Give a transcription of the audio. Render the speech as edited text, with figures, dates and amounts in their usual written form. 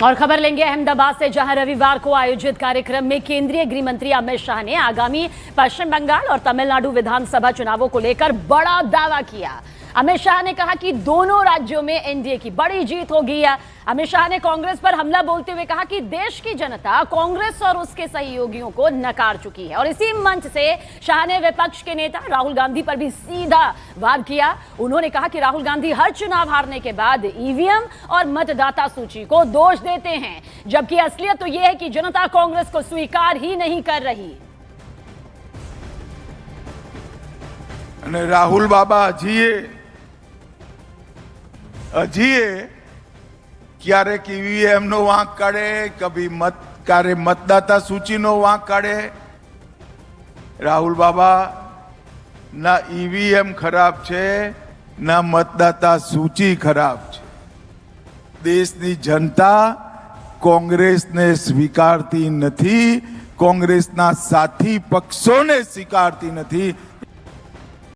और खबर लेंगे अहमदाबाद से, जहां रविवार को आयोजित कार्यक्रम में केंद्रीय गृह मंत्री अमित शाह ने आगामी पश्चिम बंगाल और तमिलनाडु विधानसभा चुनावों को लेकर बड़ा दावा किया। अमित शाह ने कहा कि दोनों राज्यों में एनडीए की बड़ी जीत होगी। अमित शाह ने कांग्रेस पर हमला बोलते हुए कहा कि देश की जनता कांग्रेस और उसके सहयोगियों को नकार चुकी है। और इसी मंच से शाह ने विपक्ष के नेता राहुल गांधी पर भी सीधा वार किया। उन्होंने कहा कि राहुल गांधी हर चुनाव हारने के बाद ईवीएम और मतदाता सूची को दोष देते हैं, जबकि असलियत तो यह है कि जनता कांग्रेस को स्वीकार ही नहीं कर रही। राहुल बाबा હજીએ ક્યારેક ઈવીએમ નો વાંક કાઢે, કભી મતદાતા સૂચીનો વાંક કાઢે। રાહુલ બાબા ના ઈવીએમ ખરાબ છે, ના મતદાતા સૂચી ખરાબ છે। દેશની જનતા કોંગ્રેસને સ્વીકારતી નથી, કોંગ્રેસના સાથી પક્ષોને સ્વીકારતી નથી।